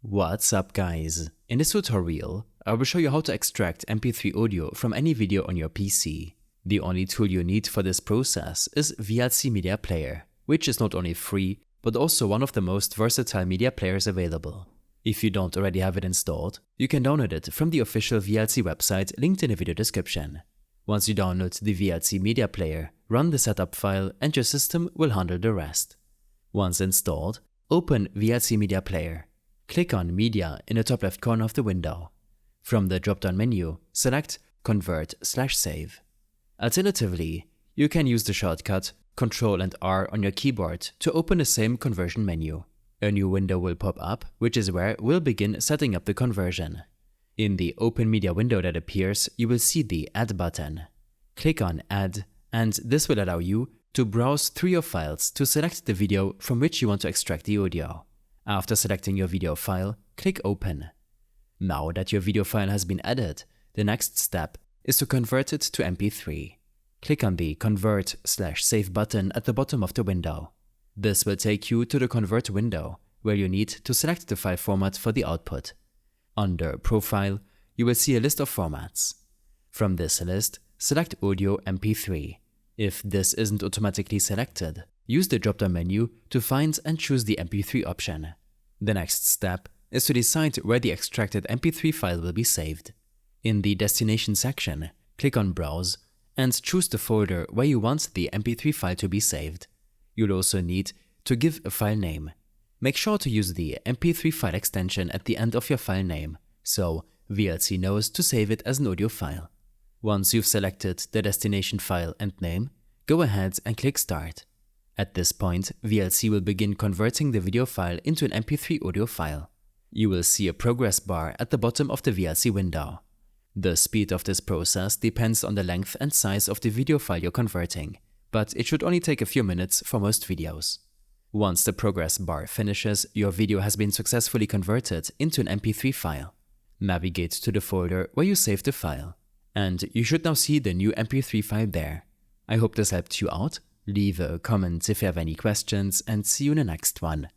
What's up guys? In this tutorial, I will show you how to extract MP3 audio from any video on your PC. The only tool you need for this process is VLC Media Player, which is not only free, but also one of the most versatile media players available. If you don't already have it installed, you can download it from the official VLC website linked in the video description. Once you download the VLC Media Player, run the setup file and your system will handle the rest. Once installed, open VLC Media Player. Click on Media in the top left corner of the window. From the drop-down menu, select Convert/Save. Alternatively, you can use the shortcut Ctrl and R on your keyboard to open the same conversion menu. A new window will pop up, which is where we'll begin setting up the conversion. In the Open Media window that appears, you will see the Add button. Click on Add, and this will allow you to browse through your files to select the video from which you want to extract the audio. After selecting your video file, click Open. Now that your video file has been added, the next step is to convert it to MP3. Click on the Convert/Save button at the bottom of the window. This will take you to the Convert window, where you need to select the file format for the output. Under Profile, you will see a list of formats. From this list, select Audio MP3. If this isn't automatically selected, use the drop-down menu to find and choose the MP3 option. The next step is to decide where the extracted MP3 file will be saved. In the Destination section, click on Browse and choose the folder where you want the MP3 file to be saved. You'll also need to give a file name. Make sure to use the MP3 file extension at the end of your file name, so VLC knows to save it as an audio file. Once you've selected the destination file and name, go ahead and click Start. At this point, VLC will begin converting the video file into an MP3 audio file. You will see a progress bar at the bottom of the VLC window. The speed of this process depends on the length and size of the video file you're converting, but it should only take a few minutes for most videos. Once the progress bar finishes, your video has been successfully converted into an MP3 file. Navigate to the folder where you saved the file, and you should now see the new MP3 file there. I hope this helped you out. Leave a comment if you have any questions, and see you in the next one.